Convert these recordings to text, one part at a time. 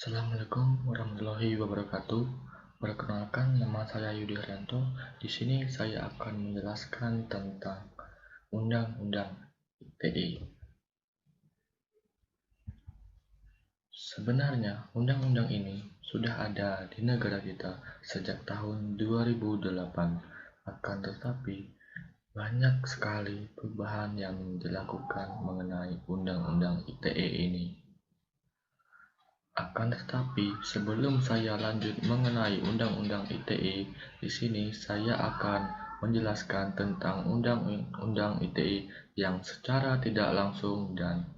Assalamualaikum warahmatullahi wabarakatuh. Perkenalkan, nama saya Yudi Haryanto. Di sini saya akan menjelaskan tentang Undang-Undang ITE. Sebenarnya, undang-undang ini sudah ada di negara kita sejak tahun 2008. Akan tetapi, banyak sekali perubahan yang dilakukan mengenai Undang-Undang ITE ini. Akan tetapi, sebelum saya lanjut mengenai Undang-Undang ITE, di sini saya akan menjelaskan tentang Undang-Undang ITE yang secara tidak langsung dan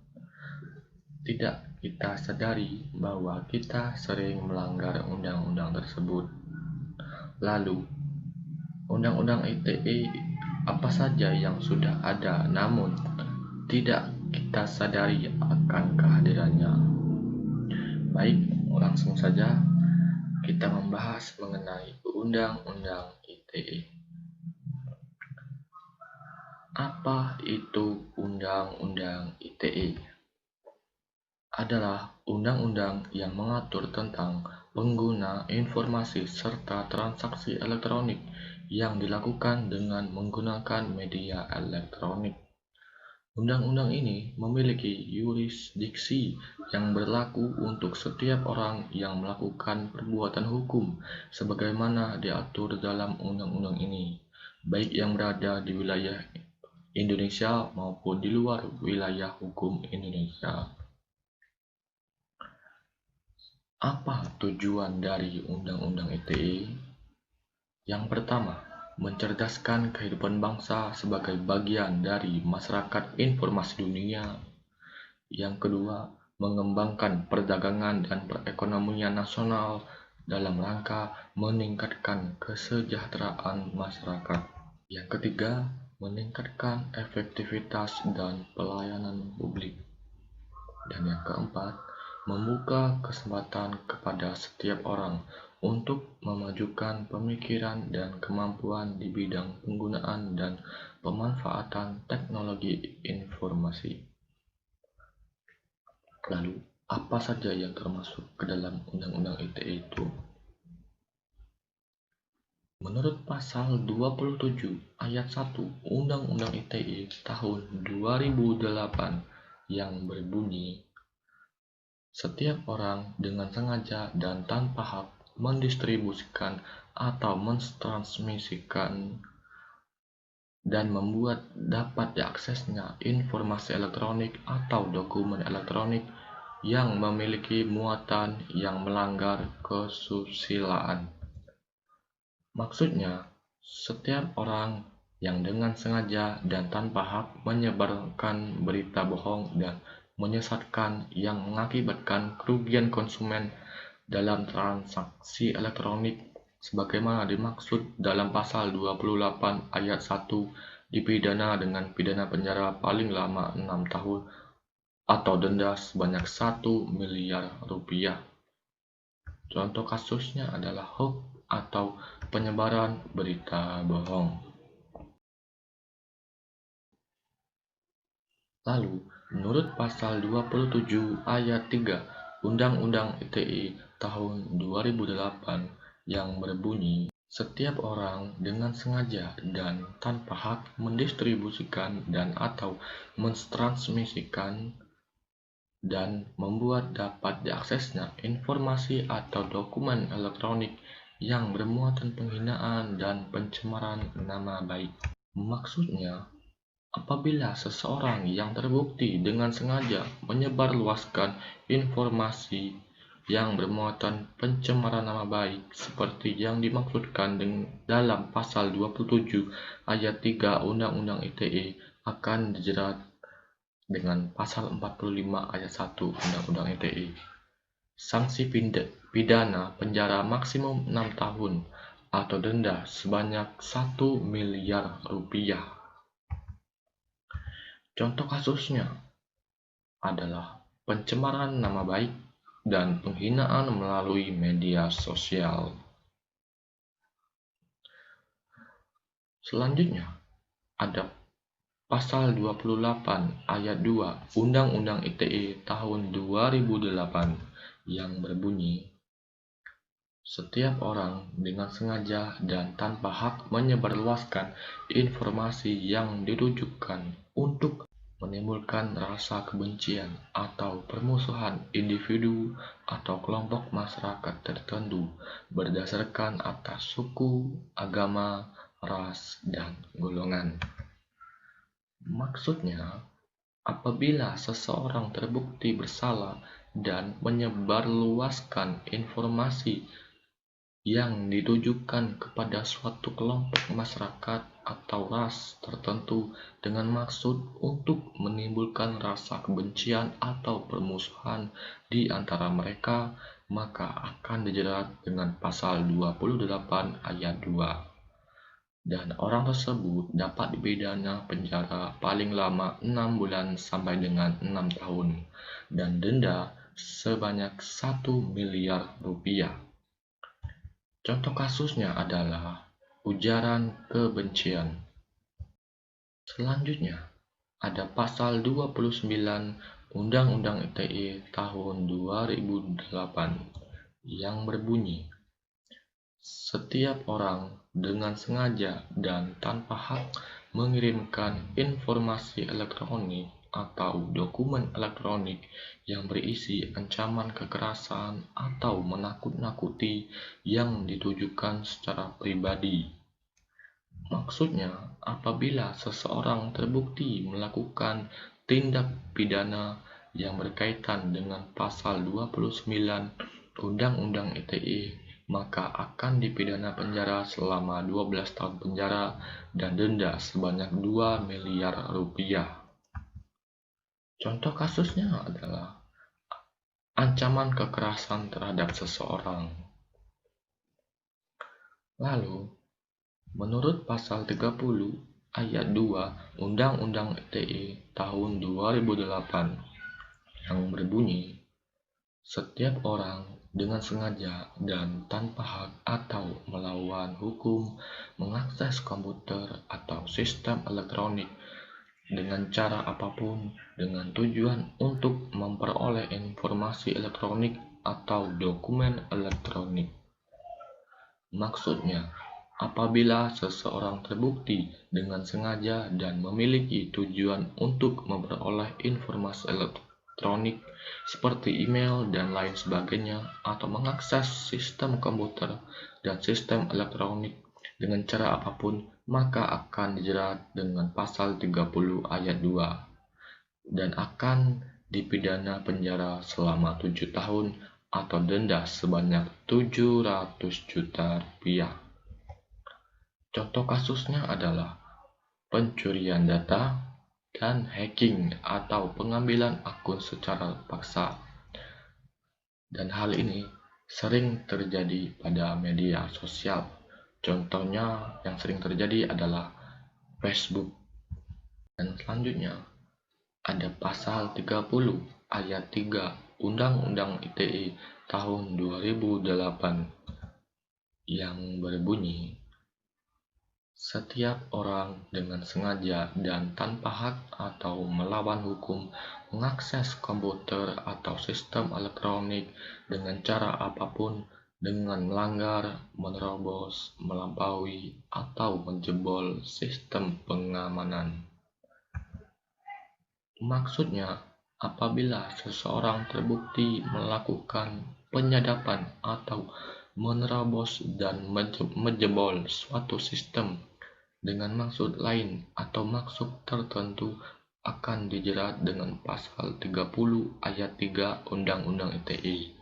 tidak kita sadari bahwa kita sering melanggar undang-undang tersebut. Lalu, Undang-Undang ITE apa saja yang sudah ada namun tidak kita sadari akan kehadirannya. Baik, langsung saja kita membahas mengenai Undang-Undang ITE. Apa itu Undang-Undang ITE? Adalah undang-undang yang mengatur tentang pengguna informasi serta transaksi elektronik yang dilakukan dengan menggunakan media elektronik. Undang-undang ini memiliki yurisdiksi yang berlaku untuk setiap orang yang melakukan perbuatan hukum sebagaimana diatur dalam undang-undang ini, baik yang berada di wilayah Indonesia maupun di luar wilayah hukum Indonesia. Apa tujuan dari Undang-Undang ITE? Yang pertama, mencerdaskan kehidupan bangsa sebagai bagian dari masyarakat informasi dunia. Yang kedua, mengembangkan perdagangan dan perekonomian nasional dalam rangka meningkatkan kesejahteraan masyarakat. Yang ketiga, meningkatkan efektivitas dan pelayanan publik. Dan yang keempat, membuka kesempatan kepada setiap orang untuk memajukan pemikiran dan kemampuan di bidang penggunaan dan pemanfaatan teknologi informasi. Lalu, apa saja yang termasuk ke dalam Undang-Undang ITE itu? Menurut pasal 27 ayat 1 Undang-Undang ITE tahun 2008 yang berbunyi, setiap orang dengan sengaja dan tanpa hak mendistribusikan atau mentransmisikan dan membuat dapat diaksesnya informasi elektronik atau dokumen elektronik yang memiliki muatan yang melanggar kesusilaan. Maksudnya, setiap orang yang dengan sengaja dan tanpa hak menyebarkan berita bohong dan menyesatkan yang mengakibatkan kerugian konsumen dalam transaksi elektronik sebagaimana dimaksud dalam pasal 28 ayat 1 dipidana dengan pidana penjara paling lama 6 tahun atau denda sebanyak 1 miliar rupiah. Contoh kasusnya adalah hoax atau penyebaran berita bohong. Lalu, menurut pasal 27 ayat 3 Undang-Undang ITE tahun 2008 yang berbunyi, setiap orang dengan sengaja dan tanpa hak mendistribusikan dan atau mentransmisikan dan membuat dapat diaksesnya informasi atau dokumen elektronik yang bermuatan penghinaan dan pencemaran nama baik. Maksudnya, apabila seseorang yang terbukti dengan sengaja menyebarluaskan informasi yang bermuatan pencemaran nama baik seperti yang dimaksudkan dalam pasal 27 ayat 3 Undang-Undang ITE akan dijerat dengan pasal 45 ayat 1 Undang-Undang ITE. Sanksi pidana penjara maksimum 6 tahun atau denda sebanyak 1 miliar rupiah. Contoh kasusnya adalah pencemaran nama baik dan penghinaan melalui media sosial. Selanjutnya, ada pasal 28 ayat 2 Undang-Undang ITE tahun 2008 yang berbunyi, setiap orang dengan sengaja dan tanpa hak menyebarluaskan informasi yang ditujukan untuk menimbulkan rasa kebencian atau permusuhan individu atau kelompok masyarakat tertentu berdasarkan atas suku, agama, ras, dan golongan. Maksudnya, apabila seseorang terbukti bersalah dan menyebarluaskan informasi yang ditujukan kepada suatu kelompok masyarakat atau ras tertentu dengan maksud untuk menimbulkan rasa kebencian atau permusuhan di antara mereka, maka akan dijerat dengan pasal 28 ayat 2. Dan orang tersebut dapat dipidana penjara paling lama 6 bulan sampai dengan 6 tahun dan denda sebanyak 1 miliar rupiah. Contoh kasusnya adalah ujaran kebencian. Selanjutnya, ada pasal 29 Undang-Undang ITE tahun 2008 yang berbunyi, setiap orang dengan sengaja dan tanpa hak mengirimkan informasi elektronik atau dokumen elektronik yang berisi ancaman kekerasan atau menakut-nakuti yang ditujukan secara pribadi. Maksudnya, apabila seseorang terbukti melakukan tindak pidana yang berkaitan dengan pasal 29 Undang-Undang ITE, maka akan dipidana penjara selama 12 tahun penjara dan denda sebanyak 2 miliar rupiah. Contoh kasusnya adalah ancaman kekerasan terhadap seseorang. Lalu, menurut pasal 30 ayat 2 Undang-Undang ITE tahun 2008 yang berbunyi, setiap orang dengan sengaja dan tanpa hak atau melawan hukum mengakses komputer atau sistem elektronik dengan cara apapun dengan tujuan untuk memperoleh informasi elektronik atau dokumen elektronik. Maksudnya, apabila seseorang terbukti dengan sengaja dan memiliki tujuan untuk memperoleh informasi elektronik seperti email dan lain sebagainya, atau mengakses sistem komputer dan sistem elektronik dengan cara apapun, maka akan dijerat dengan pasal 30 ayat 2 dan akan dipidana penjara selama 7 tahun atau denda sebanyak 700 juta rupiah. Contoh kasusnya adalah pencurian data dan hacking atau pengambilan akun secara paksa. Dan hal ini sering terjadi pada media sosial. Contohnya yang sering terjadi adalah Facebook. Dan selanjutnya ada pasal 30 ayat 3 Undang-Undang ITE tahun 2008 yang berbunyi, setiap orang dengan sengaja dan tanpa hak atau melawan hukum mengakses komputer atau sistem elektronik dengan cara apapun dengan melanggar, menerobos, melampaui, atau menjebol sistem pengamanan. Maksudnya, apabila seseorang terbukti melakukan penyadapan atau menerobos dan menjebol suatu sistem dengan maksud lain atau maksud tertentu, akan dijerat dengan pasal 30 ayat 3 Undang-Undang ITE.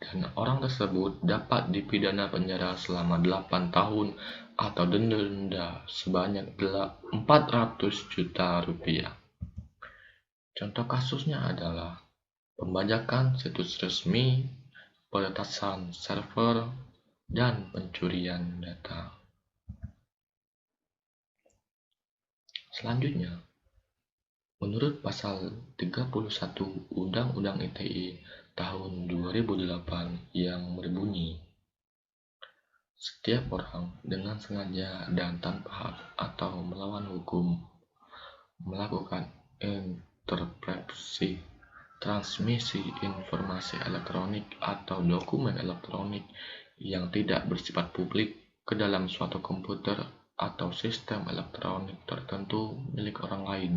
Dan orang tersebut dapat dipidana penjara selama 8 tahun atau denda sebanyak 400 juta rupiah. Contoh kasusnya adalah pembajakan situs resmi, peretasan server, dan pencurian data. Selanjutnya, menurut pasal 31 Undang-Undang ITE tahun 2008 yang berbunyi, setiap orang dengan sengaja dan tanpa hak atau melawan hukum melakukan intervensi transmisi informasi elektronik atau dokumen elektronik yang tidak bersifat publik ke dalam suatu komputer atau sistem elektronik tertentu milik orang lain,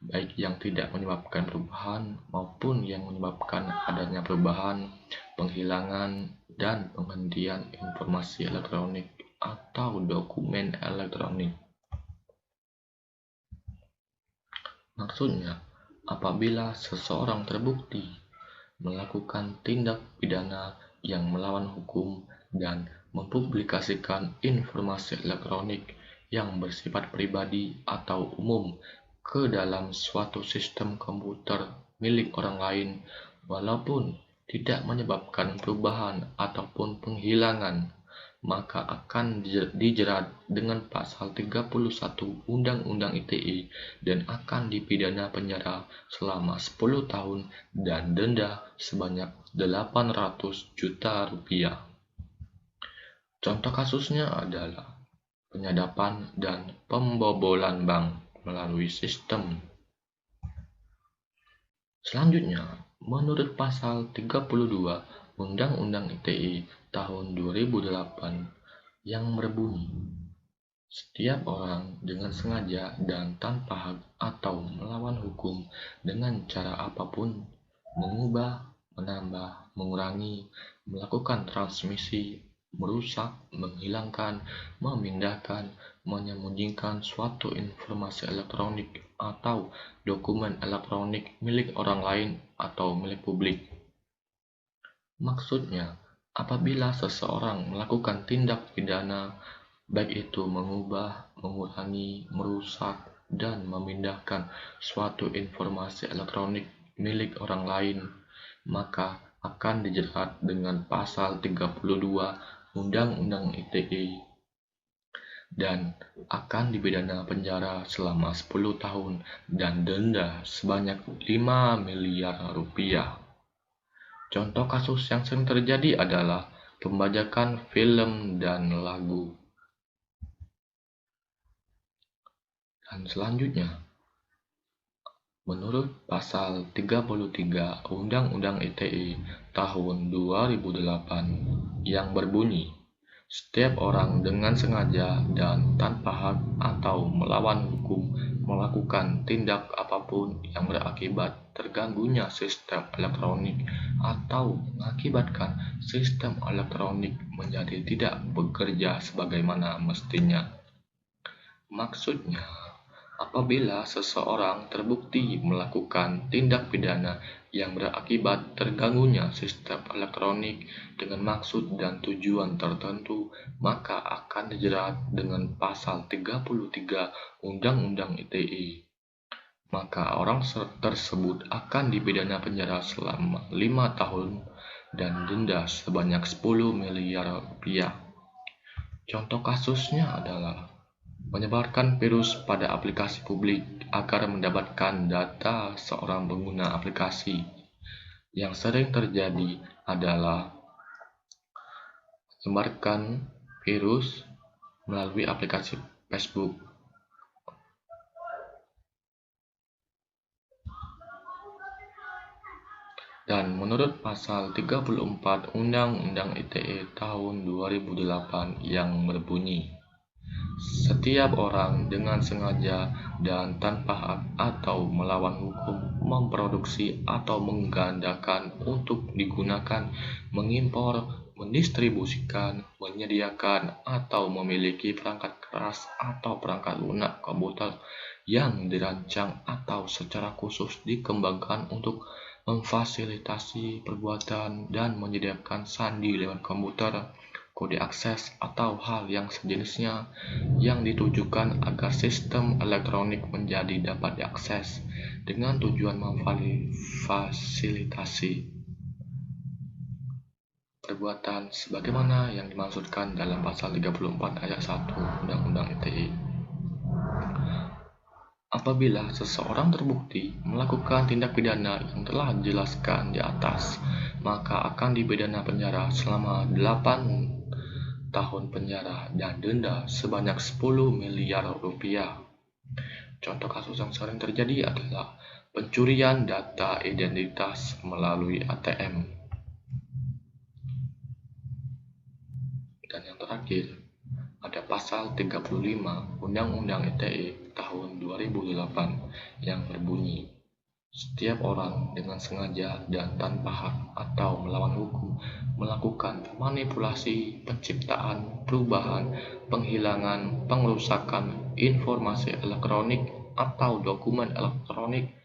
baik yang tidak menyebabkan perubahan maupun yang menyebabkan adanya perubahan, penghilangan, dan penghentian informasi elektronik atau dokumen elektronik. Maksudnya, apabila seseorang terbukti melakukan tindak pidana yang melawan hukum dan mempublikasikan informasi elektronik yang bersifat pribadi atau umum ke dalam suatu sistem komputer milik orang lain, walaupun tidak menyebabkan perubahan ataupun penghilangan, maka akan dijerat dengan pasal 31 Undang-Undang ITE dan akan dipidana penjara selama 10 tahun dan denda sebanyak 800 juta rupiah. Contoh kasusnya adalah penyadapan dan pembobolan bank melalui sistem. Selanjutnya, menurut pasal 32 Undang-Undang ITE tahun 2008 yang berbunyi, setiap orang dengan sengaja dan tanpa hak atau melawan hukum dengan cara apapun mengubah, menambah, mengurangi, melakukan transmisi, merusak, menghilangkan, memindahkan, menyembunyikan suatu informasi elektronik atau dokumen elektronik milik orang lain atau milik publik. Maksudnya, apabila seseorang melakukan tindak pidana, baik itu mengubah, mengurangi, merusak, dan memindahkan suatu informasi elektronik milik orang lain, maka akan dijerat dengan pasal 32 Undang-Undang ITE dan akan dipidana penjara selama 10 tahun dan denda sebanyak 5 miliar rupiah. Contoh kasus yang sering terjadi adalah pembajakan film dan lagu. Dan selanjutnya, menurut pasal 33 Undang-Undang ITE tahun 2008 yang berbunyi, setiap orang dengan sengaja dan tanpa hak atau melawan hukum melakukan tindak apapun yang berakibat terganggunya sistem elektronik atau mengakibatkan sistem elektronik menjadi tidak bekerja sebagaimana mestinya. Maksudnya, apabila seseorang terbukti melakukan tindak pidana yang berakibat terganggunya sistem elektronik dengan maksud dan tujuan tertentu, maka akan dijerat dengan pasal 33 Undang-Undang ITE. Maka orang tersebut akan dipidana penjara selama 5 tahun dan denda sebanyak 10 miliar rupiah. Contoh kasusnya adalah menyebarkan virus pada aplikasi publik agar mendapatkan data seorang pengguna aplikasi. Yang sering terjadi adalah menyebarkan virus melalui aplikasi Facebook. Dan menurut pasal 34 Undang-Undang ITE tahun 2008 yang berbunyi, setiap orang dengan sengaja dan tanpa hak atau melawan hukum memproduksi atau menggandakan untuk digunakan, mengimpor, mendistribusikan, menyediakan, atau memiliki perangkat keras atau perangkat lunak komputer yang dirancang atau secara khusus dikembangkan untuk memfasilitasi perbuatan dan menyediakan sandi lewat komputer, kode akses, atau hal yang sejenisnya yang ditujukan agar sistem elektronik menjadi dapat diakses dengan tujuan memfasilitasi perbuatan sebagaimana yang dimaksudkan dalam pasal 34 ayat 1 Undang-Undang ITE. Apabila seseorang terbukti melakukan tindak pidana yang telah dijelaskan di atas, maka akan dipidana penjara selama 8 tahun penjara dan denda sebanyak 10 miliar rupiah. Contoh kasus yang sering terjadi adalah pencurian data identitas melalui ATM. Dan yang terakhir, ada pasal 35 Undang-Undang ITE tahun 2008 yang berbunyi, setiap orang dengan sengaja dan tanpa hak atau melawan hukum melakukan manipulasi, penciptaan, perubahan, penghilangan, pengerusakan informasi elektronik atau dokumen elektronik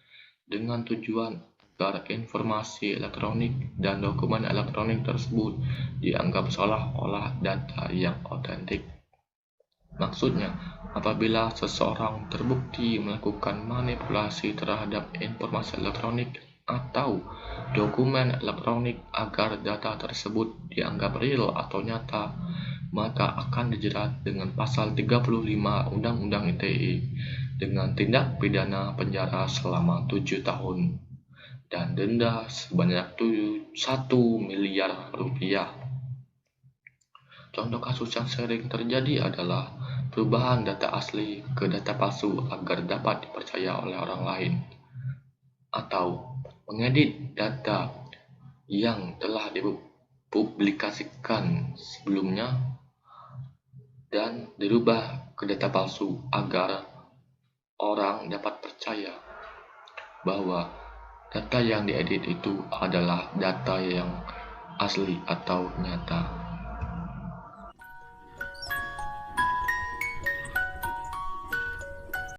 dengan tujuan agar informasi elektronik dan dokumen elektronik tersebut dianggap seolah-olah data yang otentik. Maksudnya, apabila seseorang terbukti melakukan manipulasi terhadap informasi elektronik atau dokumen elektronik agar data tersebut dianggap real atau nyata, maka akan dijerat dengan pasal 35 Undang-Undang ITE dengan tindak pidana penjara selama 7 tahun dan denda sebanyak 1 miliar rupiah. Contoh kasus yang sering terjadi adalah perubahan data asli ke data palsu agar dapat dipercaya oleh orang lain, atau mengedit data yang telah dipublikasikan sebelumnya dan dirubah ke data palsu agar orang dapat percaya bahwa data yang diedit itu adalah data yang asli atau nyata.